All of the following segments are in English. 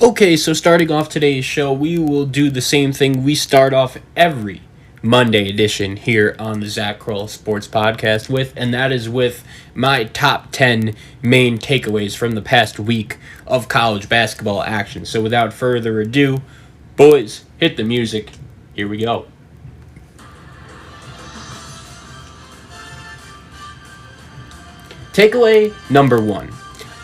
Okay, so starting off today's show, we will do the same thing we start off every Monday edition here on the Zach Kroll Sports Podcast with, and that is with my top 10 main takeaways from the past week of college basketball action. So without further ado, boys, hit the music. Here we go. Takeaway number one.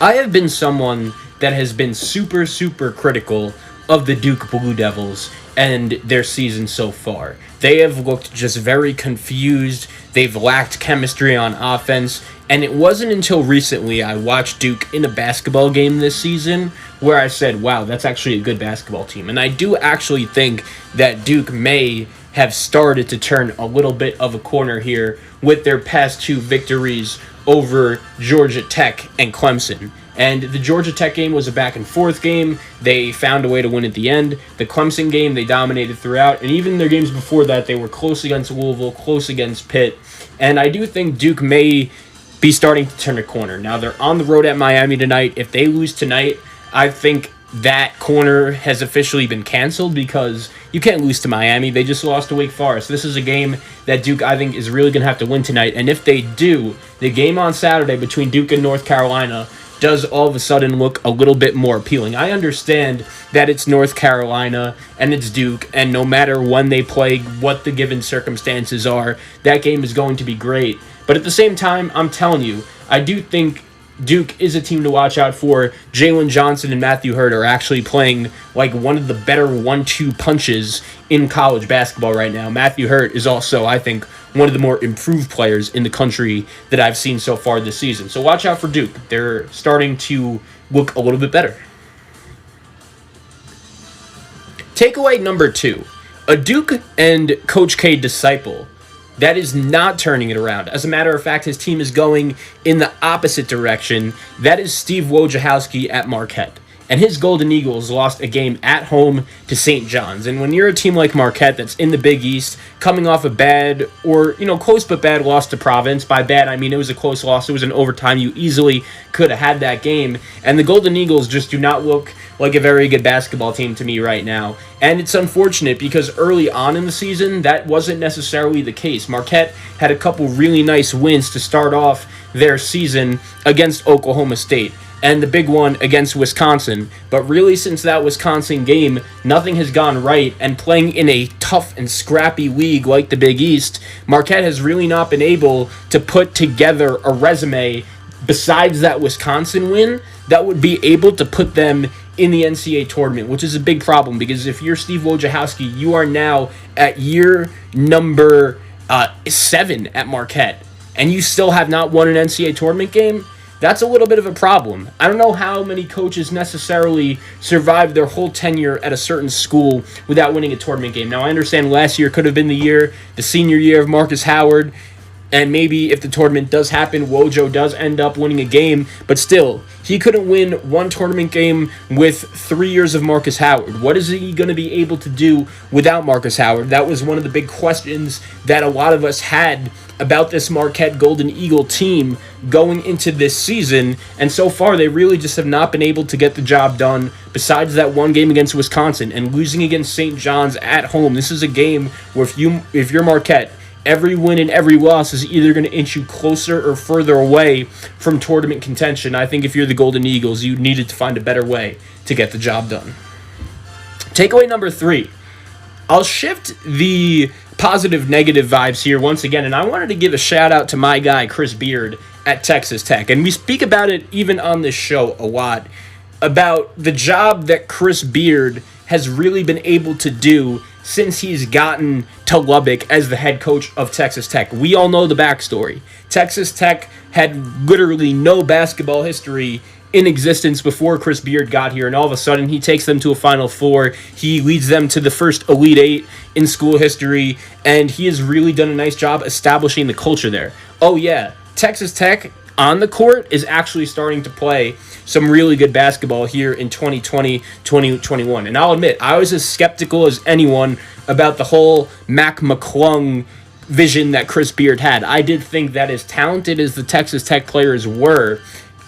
I have been someone that has been super critical of the Duke Blue Devils and their season so far. They have looked just very confused. They've lacked chemistry on offense. And it wasn't until recently I watched Duke in a basketball game this season where I said, wow, that's actually a good basketball team. And I do actually think that Duke may have started to turn a little bit of a corner here with their past two victories over Georgia Tech and Clemson. And the Georgia Tech game was a back-and-forth game. They found a way to win at the end. The Clemson game, they dominated throughout. And even their games before that, they were close against Louisville, close against Pitt. And I do think Duke may be starting to turn a corner. Now, they're on the road at Miami tonight. If they lose tonight, I think that corner has officially been canceled because you can't lose to Miami. They just lost to Wake Forest. This is a game that Duke, I think, is really going to have to win tonight. And if they do, the game on Saturday between Duke and North Carolina does all of a sudden look a little bit more appealing. I understand that it's North Carolina and it's Duke, and no matter when they play, what the given circumstances are, that game is going to be great. But at the same time, I'm telling you, I do think Duke is a team to watch out for. Jalen Johnson and Matthew Hurt are actually playing like one of the better 1-2 punches in college basketball right now. Matthew Hurt is also, I think, one of the more improved players in the country that I've seen so far this season. So watch out for Duke. They're starting to look a little bit better. Takeaway number two. A Duke and Coach K disciple that is not turning it around. As a matter of fact, his team is going in the opposite direction. That is Steve Wojciechowski at Marquette. And his Golden Eagles lost a game at home to St. John's. And when you're a team like Marquette that's in the Big East, coming off a bad or, close but bad loss to Providence. By bad, I mean it was a close loss. It was an overtime. You easily could have had that game. And the Golden Eagles just do not look like a very good basketball team to me right now. And it's unfortunate because early on in the season, that wasn't necessarily the case. Marquette had a couple really nice wins to start off their season against Oklahoma State, and the big one against Wisconsin. But really, since that Wisconsin game, nothing has gone right, and playing in a tough and scrappy league like the Big East, Marquette has really not been able to put together a resume besides that Wisconsin win that would be able to put them in the NCAA tournament, which is a big problem because if you're Steve Wojciechowski, you are now at year number 7 at Marquette, and you still have not won an NCAA tournament game. That's a little bit of a problem. I don't know how many coaches necessarily survive their whole tenure at a certain school without winning a tournament game. Now, I understand last year could have been the senior year of Marcus Howard, and maybe if the tournament does happen, Wojo does end up winning a game, but still, he couldn't win one tournament game with 3 years of Marcus Howard. What is he going to be able to do without Marcus Howard? That was one of the big questions that a lot of us had about this Marquette Golden Eagle team going into this season, and so far they really just have not been able to get the job done besides that one game against Wisconsin and losing against St. John's at home. This is a game where if you're Marquette, every win and every loss is either going to inch you closer or further away from tournament contention. I think if you're the Golden Eagles, you needed to find a better way to get the job done. Takeaway number 3. I'll shift the positive-negative vibes here once again, and I wanted to give a shout-out to my guy, Chris Beard, at Texas Tech. And we speak about it even on this show a lot, about the job that Chris Beard has really been able to do since he's gotten to Lubbock as the head coach of Texas Tech. We all know the backstory. Texas Tech had literally no basketball history in existence before Chris Beard got here, and all of a sudden he takes them to a Final Four. He leads them to the first Elite Eight in school history, and he has really done a nice job establishing the culture there. Oh yeah, Texas Tech on the court is actually starting to play some really good basketball here in 2020, 2021. And I'll admit, I was as skeptical as anyone about the whole Mac McClung vision that Chris Beard had. I did think that as talented as the Texas Tech players were,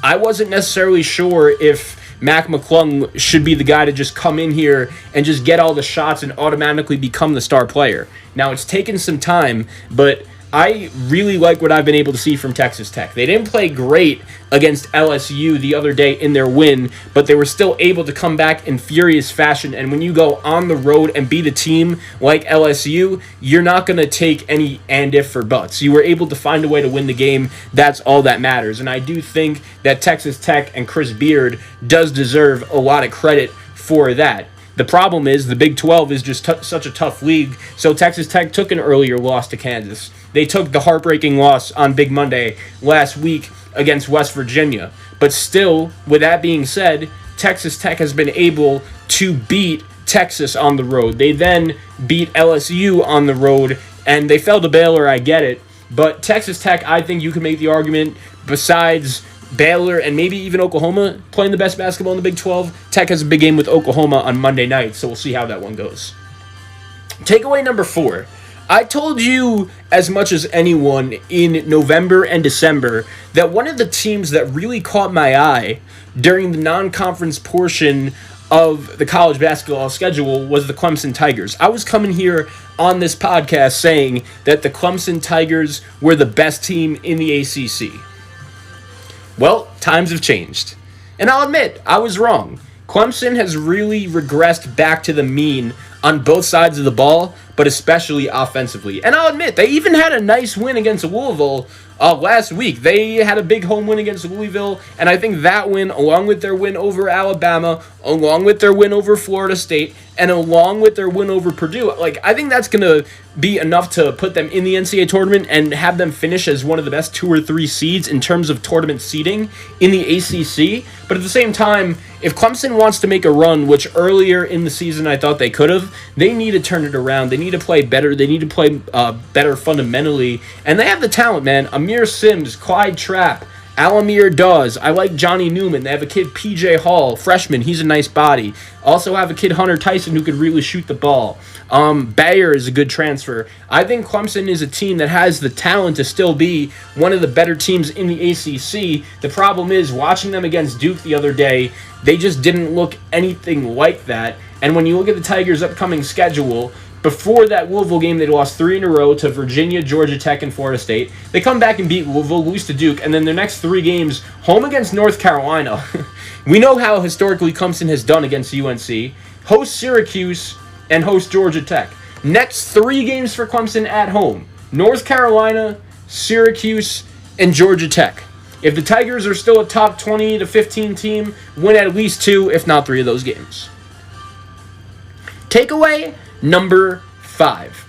I wasn't necessarily sure if Mac McClung should be the guy to just come in here and just get all the shots and automatically become the star player. Now, it's taken some time, but I really like what I've been able to see from Texas Tech. They didn't play great against LSU the other day in their win, but they were still able to come back in furious fashion. And when you go on the road and beat a team like LSU, you're not going to take any and if or buts. You were able to find a way to win the game. That's all that matters. And I do think that Texas Tech and Chris Beard does deserve a lot of credit for that. The problem is the Big 12 is just such a tough league, so Texas Tech took an earlier loss to Kansas. They took the heartbreaking loss on Big Monday last week against West Virginia. But still, with that being said, Texas Tech has been able to beat Texas on the road. They then beat LSU on the road, and they fell to Baylor, I get it. But Texas Tech, I think you can make the argument, besides Baylor and maybe even Oklahoma playing the best basketball in the Big 12, Tech has a big game with Oklahoma on Monday night, so we'll see how that one goes. Takeaway number 4. I told you as much as anyone in November and December that one of the teams that really caught my eye during the non-conference portion of the college basketball schedule was the Clemson Tigers. I was coming here on this podcast saying that the Clemson Tigers were the best team in the ACC. Well, times have changed. And I'll admit, I was wrong. Clemson has really regressed back to the mean on both sides of the ball, but especially offensively. And I'll admit, they even had a nice win against Louisville last week. They had a big home win against Louisville, and I think that win, along with their win over Alabama, along with their win over Florida State, and along with their win over Purdue, I think that's going to be enough to put them in the NCAA tournament and have them finish as one of the best 2 or 3 seeds in terms of tournament seeding in the ACC. But at the same time, if Clemson wants to make a run, which earlier in the season I thought they could have, they need to turn it around. They need to play better. They need to play better fundamentally. And they have the talent, man. Amir Sims, Clyde Trapp, Alamir Dawes. I like Johnny Newman. They have a kid, PJ Hall, freshman. He's a nice body. Also have a kid, Hunter Tyson, who could really shoot the ball. Bayer is a good transfer. I think Clemson is a team that has the talent to still be one of the better teams in the ACC. The problem is, watching them against Duke the other day, they just didn't look anything like that. And when you look at the Tigers' upcoming schedule, before that Louisville game, they lost 3 in a row to Virginia, Georgia Tech, and Florida State. They come back and beat Louisville, lose to Duke, and then their next 3 games, home against North Carolina. We know how historically Clemson has done against UNC. Host Syracuse and host Georgia Tech. Next 3 games for Clemson at home: North Carolina, Syracuse, and Georgia Tech. If the Tigers are still a top 20 to 15 team, win at least 2, if not 3 of those games. Takeaway number 5.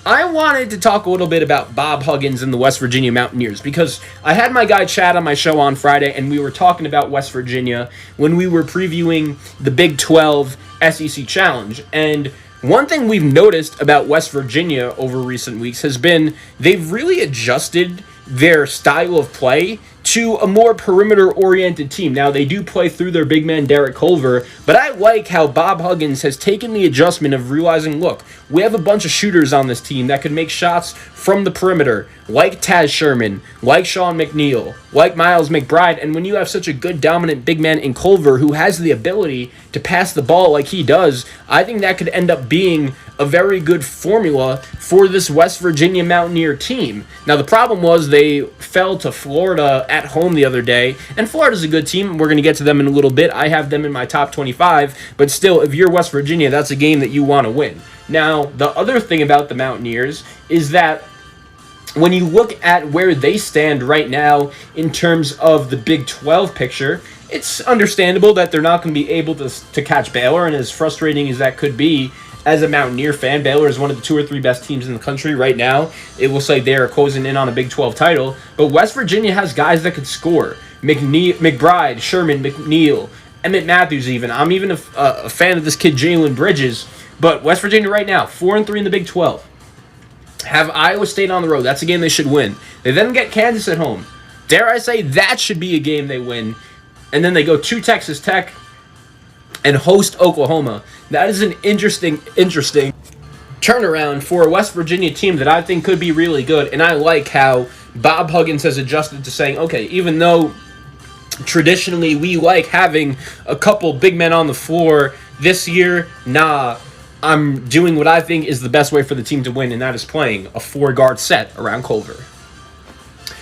I wanted to talk a little bit about Bob Huggins and the West Virginia Mountaineers because I had my guy Chad on my show on Friday, and we were talking about West Virginia when we were previewing the Big 12 SEC Challenge. And one thing we've noticed about West Virginia over recent weeks has been they've really adjusted their style of play to a more perimeter-oriented team. Now, they do play through their big man, Derek Culver, but I like how Bob Huggins has taken the adjustment of realizing, look, we have a bunch of shooters on this team that can make shots from the perimeter, like Taz Sherman, like Sean McNeil, like Miles McBride, and when you have such a good, dominant big man in Culver who has the ability to pass the ball like he does, I think that could end up being a very good formula for this West Virginia Mountaineer team. Now, the problem was they fell to Florida at home the other day, and Florida's a good team. We're going to get to them in a little bit. I have them in my top 25, but still, if you're West Virginia, that's a game that you want to win. Now, the other thing about the Mountaineers is that when you look at where they stand right now in terms of the Big 12 picture, it's understandable that they're not going to be able to catch Baylor, and as frustrating as that could be, as a Mountaineer fan, Baylor is one of the 2 or 3 best teams in the country right now. It looks like they're closing in on a Big 12 title. But West Virginia has guys that could score. McBride, Sherman, McNeil, Emmett Matthews even. I'm even a fan of this kid, Jalen Bridges. But West Virginia right now, 4-3 in the Big 12. Have Iowa State on the road. That's a game they should win. They then get Kansas at home. Dare I say that should be a game they win. And then they go to Texas Tech and host Oklahoma. That is an interesting turnaround for a West Virginia team that I think could be really good. And I like how Bob Huggins has adjusted to saying, okay, even though Traditionally, we like having a couple big men on the floor. This year, nah, I'm doing what I think is the best way for the team to win, and that is playing a 4-guard set around Culver.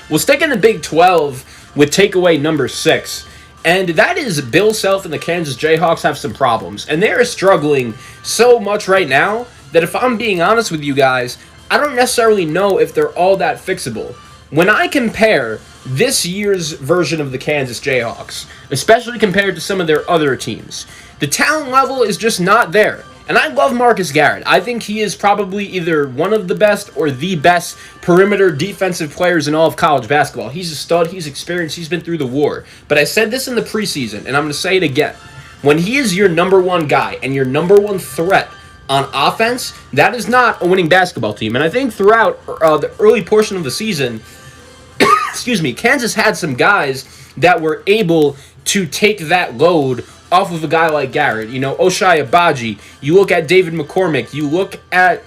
We'll stick in the Big 12 with takeaway number 6. And that is Bill Self and the Kansas Jayhawks have some problems. And they're struggling so much right now that if I'm being honest with you guys, I don't necessarily know if they're all that fixable. When I compare this year's version of the Kansas Jayhawks, especially compared to some of their other teams, the talent level is just not there. And I love Marcus Garrett. I think he is probably either one of the best or the best perimeter defensive players in all of college basketball. He's a stud. He's experienced. He's been through the war. But I said this in the preseason, and I'm going to say it again. When he is your number one guy and your number one threat on offense, that is not a winning basketball team. And I think throughout the early portion of the season, Kansas had some guys that were able to take that load off of a guy like Garrett. Ochai Agbaji. You look at David McCormick. You look at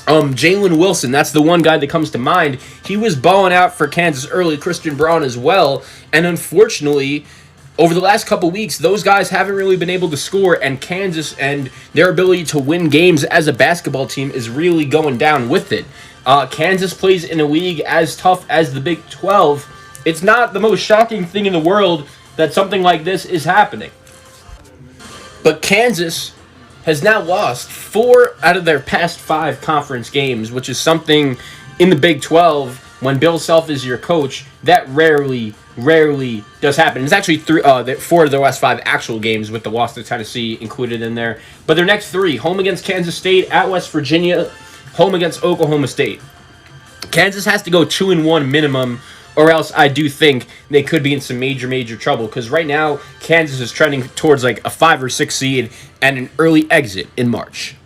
Jalen Wilson. That's the one guy that comes to mind. He was balling out for Kansas early. Christian Braun as well. And unfortunately, over the last couple weeks, those guys haven't really been able to score, and Kansas and their ability to win games as a basketball team is really going down with it. Kansas plays in a league as tough as the Big 12. It's not the most shocking thing in the world that something like this is happening. But Kansas has now lost 4 out of their past 5 conference games, which is something in the Big 12, when Bill Self is your coach, that rarely does happen. It's actually 4 of their last 5 actual games, with the loss to Tennessee included in there. But their next 3, home against Kansas State, at West Virginia, home against Oklahoma State. Kansas has to go 2-1 minimum, or else I do think they could be in some major trouble, because right now Kansas is trending towards like a 5 or 6 seed and an early exit in March.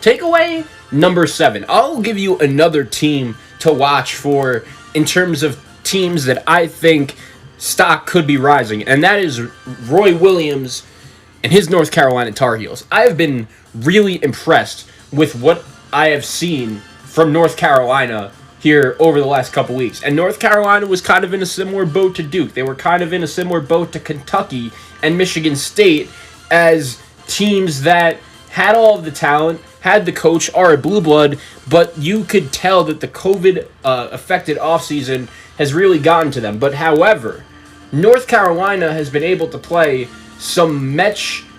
Takeaway number 7. I'll give you another team to watch for in terms of teams that I think stock could be rising, and that is Roy Williams and his North Carolina Tar Heels. I have been really impressed with what I have seen from North Carolina here over the last couple weeks. And North Carolina was kind of in a similar boat to Duke. They were kind of in a similar boat to Kentucky and Michigan State as teams that had all of the talent, had the coach, are a blue blood, but you could tell that the COVID-affected offseason has really gotten to them. But however, North Carolina has been able to play some much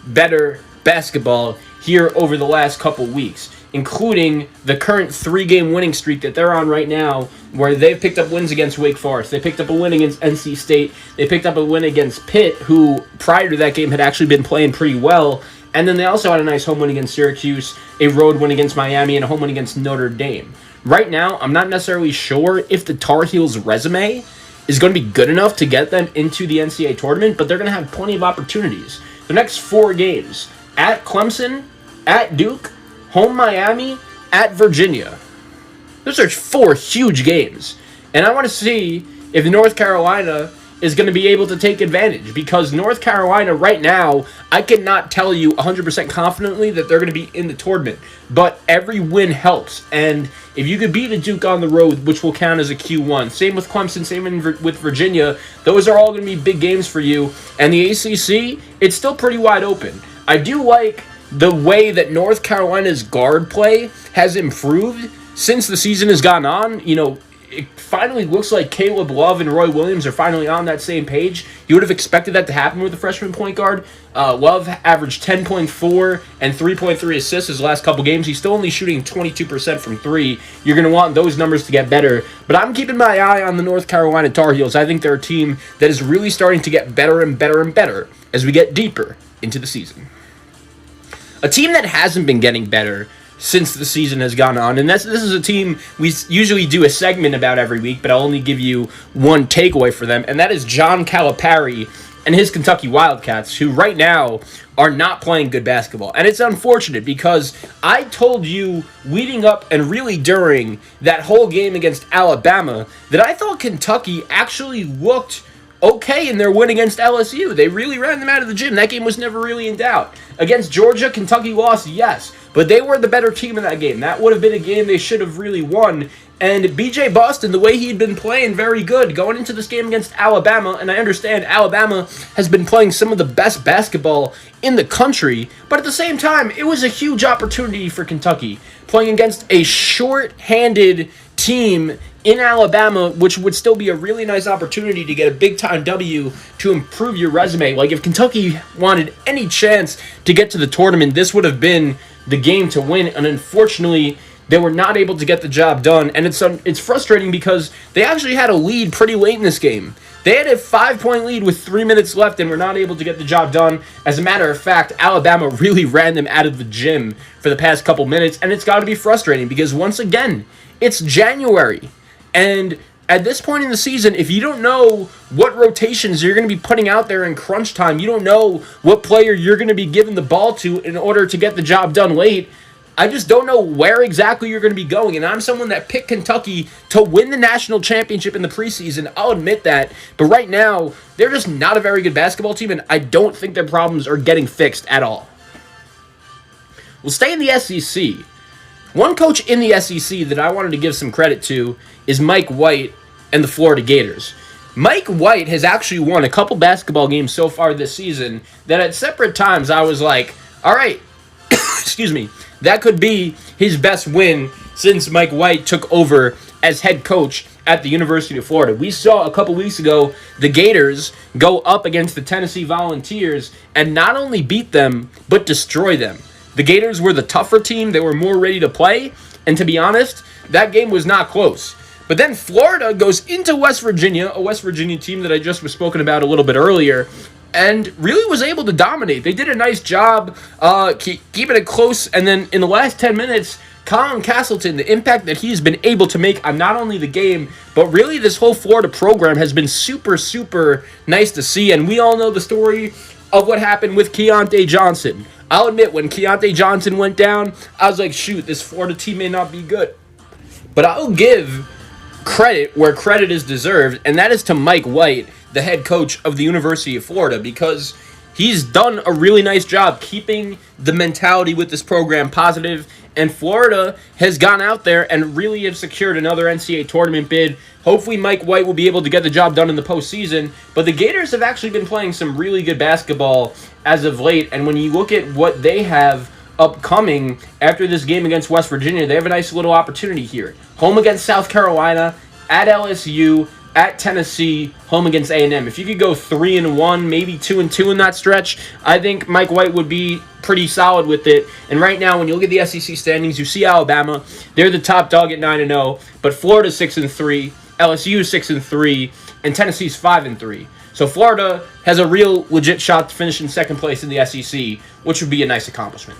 better basketball here over the last couple weeks, including the current 3-game winning streak that they're on right now, where they've picked up wins against Wake Forest. They picked up a win against NC State. They picked up a win against Pitt, who prior to that game had actually been playing pretty well. And then they also had a nice home win against Syracuse, a road win against Miami, and a home win against Notre Dame. Right now, I'm not necessarily sure if the Tar Heels' resume is going to be good enough to get them into the NCAA tournament, but they're going to have plenty of opportunities. The next 4 games, at Clemson, at Duke, home Miami, at Virginia. Those are 4 huge games. And I want to see if North Carolina is going to be able to take advantage, because North Carolina right now, I cannot tell you 100% confidently that they're going to be in the tournament, but every win helps. And if you could beat a Duke on the road, which will count as a Q1, same with Clemson, same with Virginia, those are all going to be big games for you. And the ACC, it's still pretty wide open. I do like the way that North Carolina's guard play has improved since the season has gone on. It finally looks like Caleb Love and Roy Williams are finally on that same page. You would have expected that to happen with the freshman point guard. Love averaged 10.4 and 3.3 assists his last couple games. He's still only shooting 22% from 3. You're going to want those numbers to get better. But I'm keeping my eye on the North Carolina Tar Heels. I think they're a team that is really starting to get better and better as we get deeper into the season. A team that hasn't been getting better since the season has gone on, and this is a team we usually do a segment about every week, but I'll only give you one takeaway for them, and that is John Calipari and his Kentucky Wildcats, who right now are not playing good basketball. And it's unfortunate, because I told you leading up and really during that whole game against Alabama that I thought Kentucky actually looked okay in their win against LSU. They really ran them out of the gym. That game was never really in doubt. Against Georgia, Kentucky lost, yes, but they were the better team in that game. That would have been a game they should have really won, And BJ Boston, the way he'd been playing very good going into this game against Alabama, and I understand Alabama has been playing some of the best basketball in the country, but at the same time, it was a huge opportunity for Kentucky, playing against a short-handed team in Alabama, which would still be a really nice opportunity to get a big-time W to improve your resume. Like, if Kentucky wanted any chance to get to the tournament, this would have been the game to win, and unfortunately, they were not able to get the job done, and it's frustrating because they actually had a lead pretty late in this game. They had a 5-point lead with 3 minutes left and were not able to get the job done. As a matter of fact, Alabama really ran them out of the gym for the past couple minutes, and it's got to be frustrating because, once again, it's January, and at this point in the season, if you don't know what rotations you're going to be putting out there in crunch time, you don't know what player you're going to be giving the ball to in order to get the job done late, I just don't know where exactly you're going to be going. And I'm someone that picked Kentucky to win the national championship in the preseason. I'll admit that. But right now, they're just not a very good basketball team, and I don't think their problems are getting fixed at all. We'll stay in the SEC. One coach in the SEC that I wanted to give some credit to is Mike White and the Florida Gators. Mike White has actually won a couple basketball games so far this season that at separate times I was like, all right, excuse me, that could be his best win since Mike White took over as head coach at the University of Florida. We saw a couple weeks ago the Gators go up against the Tennessee Volunteers and not only beat them, but destroy them. The Gators were the tougher team. They were more ready to play. And to be honest, that game was not close. But then Florida goes into West Virginia, a West Virginia team that I just was spoken about a little bit earlier, and really was able to dominate. They did a nice job keeping it close. And then in the last 10 minutes, Colin Castleton, the impact that he's been able to make on not only the game, but really this whole Florida program has been super, super nice to see. And we all know the story of what happened with Keontae Johnson. I'll admit, when Keontae Johnson went down, I was like, shoot, this Florida team may not be good. But I'll give credit where credit is deserved, and that is to Mike White, the head coach of the University of Florida, because he's done a really nice job keeping the mentality with this program positive, and Florida has gone out there and really have secured another NCAA tournament bid. Hopefully Mike White will be able to get the job done in the postseason, but the Gators have actually been playing some really good basketball as of late, and when you look at what they have upcoming after this game against West Virginia, they have a nice little opportunity here. Home against South Carolina, at LSU, at Tennessee, home against A&M. If you could go 3-1, maybe 2-2 in that stretch, I think Mike White would be pretty solid with it. And right now, when you look at the SEC standings, you see Alabama. They're the top dog at 9-0, but Florida's 6-3, LSU 6-3, and Tennessee's 5-3. So Florida has a real legit shot to finish in second place in the SEC, which would be a nice accomplishment.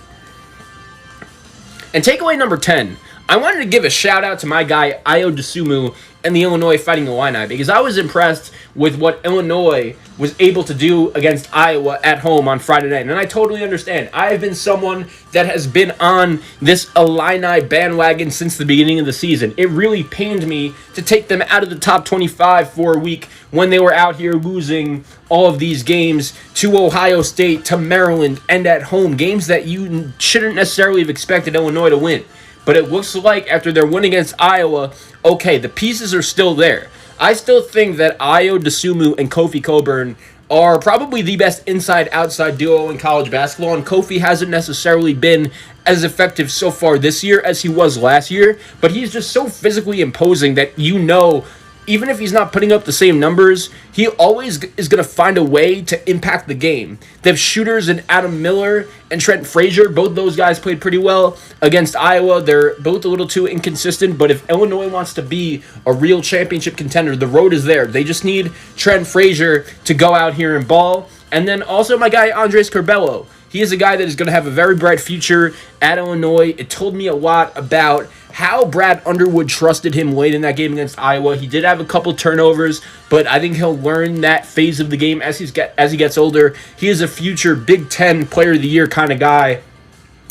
And takeaway number 10, I wanted to give a shout out to my guy Ayo Dosunmu and the Illinois Fighting Illini, because I was impressed with what Illinois was able to do against Iowa at home on Friday night. And I totally understand. I have been someone that has been on this Illini bandwagon since the beginning of the season. It really pained me to take them out of the top 25 for a week when they were out here losing all of these games to Ohio State, to Maryland, and at home. Games that you shouldn't necessarily have expected Illinois to win. But it looks like after their win against Iowa, okay, the pieces are still there. I still think that Ayo Dosunmu and Kofi Cockburn are probably the best inside-outside duo in college basketball, and Kofi hasn't necessarily been as effective so far this year as he was last year, but he's just so physically imposing that you know, even if he's not putting up the same numbers, he always is going to find a way to impact the game. They have shooters in Adam Miller and Trent Frazier. Both those guys played pretty well against Iowa. They're both a little too inconsistent, but if Illinois wants to be a real championship contender, the road is there. They just need Trent Frazier to go out here and ball. And then also my guy Andres Curbelo. He is a guy that is going to have a very bright future at Illinois. It told me a lot about how Brad Underwood trusted him late in that game against Iowa. He did have a couple turnovers, but I think he'll learn that phase of the game as he gets older. He is a future Big Ten Player of the Year kind of guy,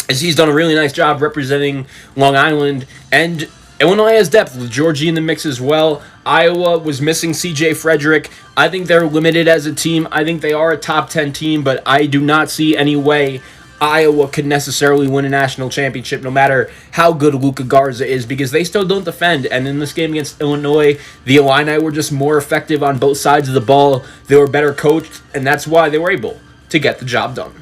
as he's done a really nice job representing Long Island. And Illinois has depth with Georgie in the mix as well. Iowa was missing C.J. Frederick. I think they're limited as a team. I think they are a top 10 team, but I do not see any way Iowa could necessarily win a national championship no matter how good Luka Garza is, because they still don't defend. And in this game against Illinois, the Illini were just more effective on both sides of the ball. They were better coached, and that's why they were able to get the job done.